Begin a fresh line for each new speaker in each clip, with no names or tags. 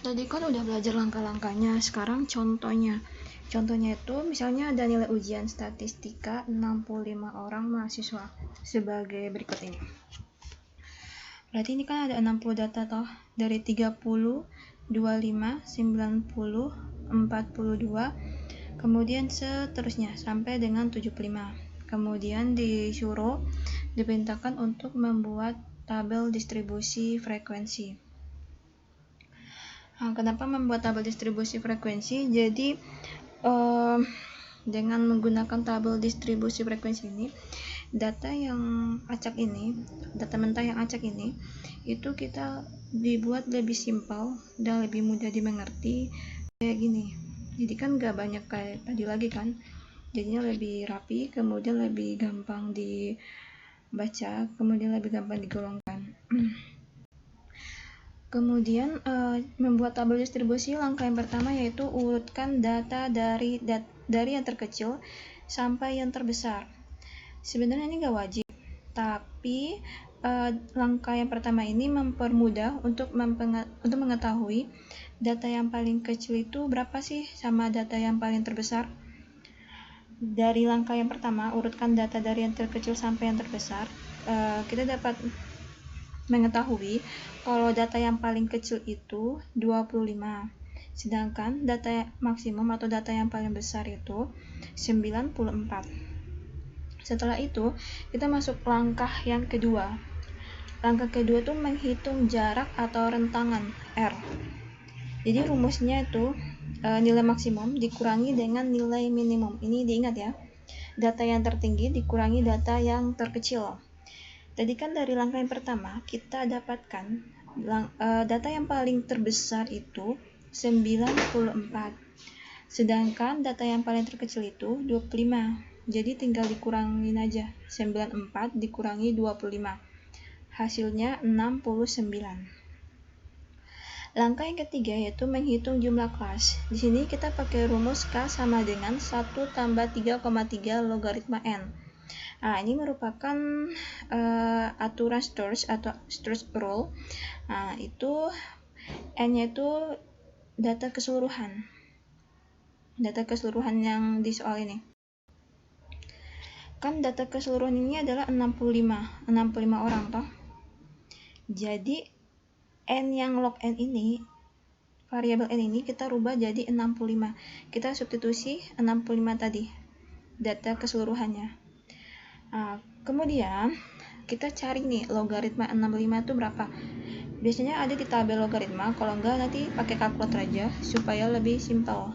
Tadi kan udah belajar langkah-langkahnya, sekarang contohnya. Contohnya itu misalnya ada nilai ujian statistika 65 orang mahasiswa sebagai berikut ini. Berarti ini kan ada 60 data toh, dari 30, 25, 90, 42, kemudian seterusnya sampai dengan 75. Kemudian disuruh diperintahkan untuk membuat tabel distribusi frekuensi. Nah, kenapa membuat tabel distribusi frekuensi? Jadi dengan menggunakan tabel distribusi frekuensi ini, data mentah yang acak ini itu kita dibuat lebih simpel dan lebih mudah dimengerti kayak gini. Jadi kan gak banyak kayak tadi lagi kan, jadinya lebih rapi, kemudian lebih gampang dibaca, kemudian lebih gampang digolongkan. Kemudian membuat tabel distribusi, langkah yang pertama yaitu urutkan data dari yang terkecil sampai yang terbesar. Sebenarnya ini nggak wajib, tapi langkah yang pertama ini mempermudah untuk mengetahui data yang paling kecil itu berapa sih sama data yang paling terbesar. Dari langkah yang pertama, urutkan data dari yang terkecil sampai yang terbesar, kita dapat mengetahui kalau data yang paling kecil itu 25, sedangkan data maksimum atau data yang paling besar itu 94. Setelah itu, kita masuk langkah yang kedua. Langkah kedua itu menghitung jarak atau rentangan R. Jadi rumusnya itu nilai maksimum dikurangi dengan nilai minimum. Ini diingat ya. Data yang tertinggi dikurangi data yang terkecil. Tadi kan dari langkah yang pertama kita dapatkan data yang paling terbesar itu 94, sedangkan data yang paling terkecil itu 25. Jadi tinggal dikurangin aja, 94 dikurangi 25, hasilnya 69. Langkah yang ketiga yaitu menghitung jumlah kelas. Di sini kita pakai rumus K sama dengan 1 tambah 3,3 logaritma N. Nah, ini merupakan aturan Sturge atau Sturge rule. Nah, itu N-nya itu data keseluruhan. Data keseluruhan yang di soal ini. Kan data keseluruhan ini adalah 65 orang toh. Jadi N yang log N ini, variabel N ini kita rubah jadi 65. Kita substitusi 65 tadi, data keseluruhannya. Nah, kemudian kita cari nih logaritma 65 itu berapa. Biasanya ada di tabel logaritma, kalau enggak nanti pakai kalkulator aja supaya lebih simpel.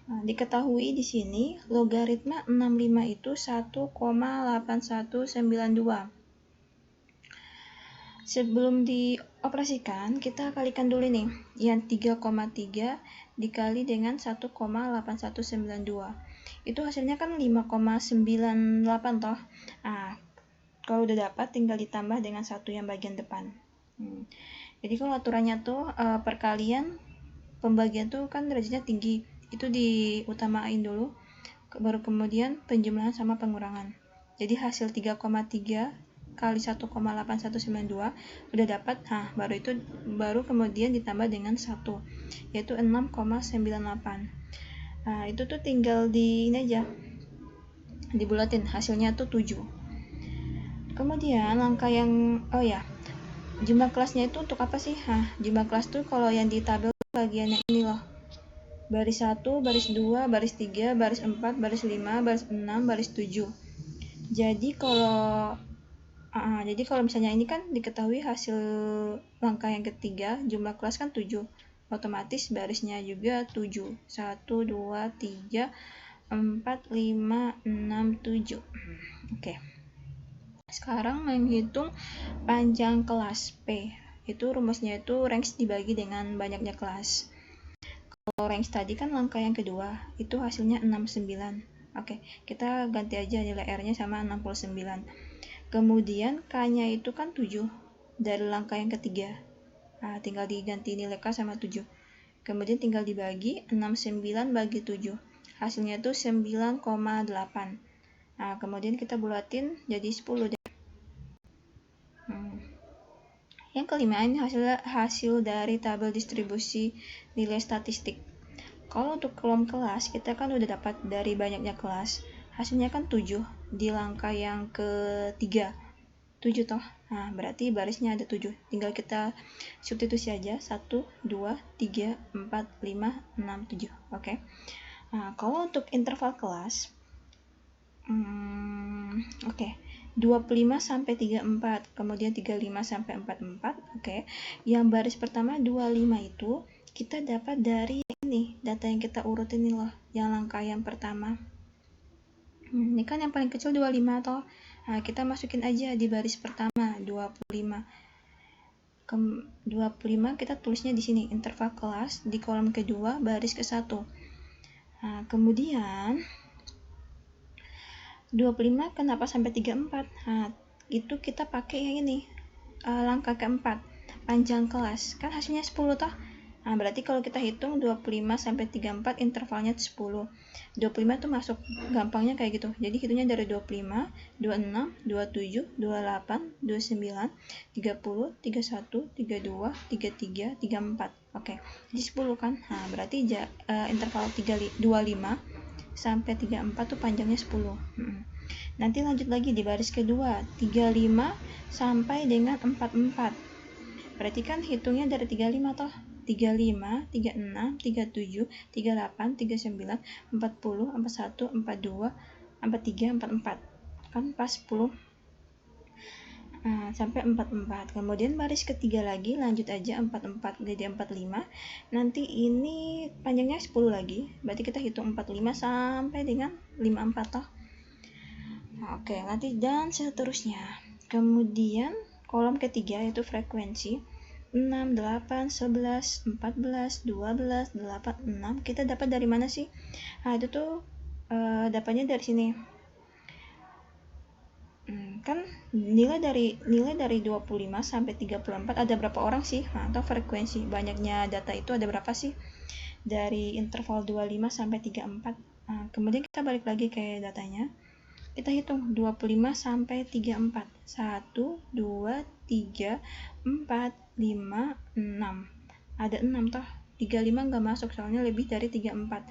Nah, diketahui di sini logaritma 65 itu 1,8192. Sebelum dioperasikan, kita kalikan dulu nih, yang 3,3 dikali dengan 1,8192. Itu hasilnya kan 5,98 toh. Nah, kalau udah dapat tinggal ditambah dengan 1 yang bagian depan. Jadi kalau aturannya tuh perkalian pembagian tuh kan derajatnya tinggi, itu diutamain dulu, baru kemudian penjumlahan sama pengurangan. Jadi hasil 3,3 kali 1,8192 udah dapat. Nah, baru kemudian ditambah dengan 1, yaitu 6,98. Nah, itu tuh tinggal ini aja dibulatin, hasilnya tuh 7. Kemudian langkah yang jumlah kelasnya itu untuk apa sih? Nah, jumlah kelas tuh kalau yang di tabel bagian yang ini loh. Baris 1, baris 2, baris 3, baris 4, baris 5, baris 6, baris 7. Jadi kalau misalnya ini kan diketahui hasil langkah yang ketiga, jumlah kelas kan 7. Otomatis barisnya juga 7. 1, 2, 3, 4, 5, 6, 7. Oke. Sekarang menghitung panjang kelas P. Itu rumusnya itu range dibagi dengan banyaknya kelas. Kalau range tadi kan langkah yang kedua, itu hasilnya 69. Oke, kita ganti aja nilai R-nya sama 69. Kemudian K-nya itu kan 7 dari langkah yang ketiga. Nah, tinggal diganti nilai K sama 7. Kemudian tinggal dibagi 69 bagi 7. Hasilnya itu 9,8. Nah, kemudian kita bulatin jadi 10 deh. Yang kelima, ini hasil dari tabel distribusi nilai statistik. Kalau untuk kolom kelas, kita kan udah dapat dari banyaknya kelas. Hasilnya kan 7 di langkah yang ketiga. 7 toh. Nah, berarti barisnya ada 7. Tinggal kita substitusi aja. 1, 2, 3, 4, 5, 6, 7. Oke. Nah, kalau untuk interval kelas, oke. 25 sampai 34, kemudian 35 sampai 44, oke. Yang baris pertama 25 itu kita dapat dari ini, data yang kita urutin ini loh, yang langkah yang pertama. Ini kan yang paling kecil 25 toh. Nah, kita masukin aja di baris pertama 25. 25 kita tulisnya di sini, interval kelas di kolom kedua baris ke-1. Nah, kemudian 25 kenapa sampai 34? Nah, itu kita pakai yang ini, langkah keempat, panjang kelas. Kan hasilnya 10 toh? Nah, berarti kalau kita hitung 25 sampai 34 intervalnya 10. 25 tuh masuk gampangnya kayak gitu. Jadi hitungnya dari 25, 26, 27, 28, 29, 30, 31, 32, 33, 34. Oke. Jadi 10 kan? Nah, berarti interval 25 sampai 34 tuh panjangnya 10. Nanti lanjut lagi di baris kedua, 35 sampai dengan 44. Berarti kan hitungnya dari 35 toh. 35, 36, 37, 38, 39, 40, 41, 42, 43, 44. Kan pas 10 sampai 44. Kemudian baris ketiga lagi lanjut aja 44 jadi 45. Nanti ini panjangnya 10 lagi. Berarti kita hitung 45 sampai dengan 54 toh. Oke, nanti dan seterusnya. Kemudian kolom ketiga yaitu frekuensi 6, 8, 11, 14, 12, 8, 6. Kita dapat dari mana sih? Nah, itu tuh dapatnya dari sini. Kan nilai dari 25 sampai 34 ada berapa orang sih? Nah, atau frekuensi banyaknya data itu ada berapa sih? Dari interval 25 sampai 34. Nah, kemudian kita balik lagi ke datanya. Kita hitung 25 sampai 34. 1, 2, 3, 4, 5, 6. Ada 6 toh. 35 nggak masuk soalnya lebih dari 34.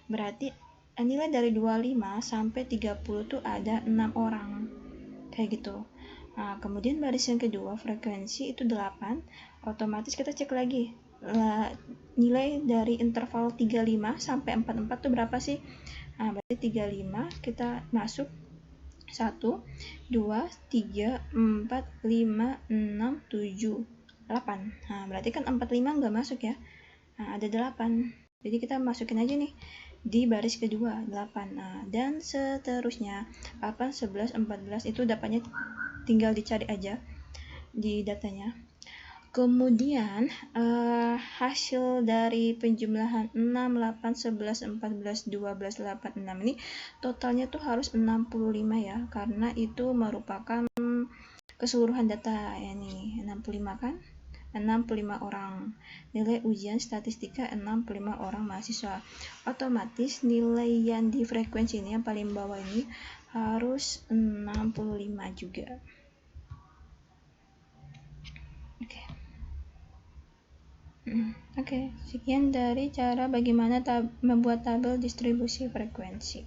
Berarti nilai dari 25 sampai 30 tuh ada 6 orang. Kayak gitu. Nah, kemudian baris yang kedua frekuensi itu 8. Otomatis kita cek lagi. Nilai dari interval 35 sampai 44 tuh berapa sih? Nah, berarti 35 kita masuk 1, 2, 3, 4, 5, 6, 7, 8. Nah, berarti kan 45 nggak masuk ya. Nah, ada 8. Jadi kita masukin aja nih di baris kedua 8. Nah, dan seterusnya 8, 11, 14 itu dapatnya tinggal dicari aja di datanya. Kemudian hasil dari penjumlahan 6, 8, 11, 14, 12, 8, 6 ini totalnya tuh harus 65 ya, karena itu merupakan keseluruhan data ya nih, 65 kan? 65 orang. Nilai ujian statistika 65 orang mahasiswa. Otomatis nilai yang di frekuensi ini yang paling bawah ini harus 65 juga. Oke, sekian dari cara bagaimana membuat tabel distribusi frekuensi.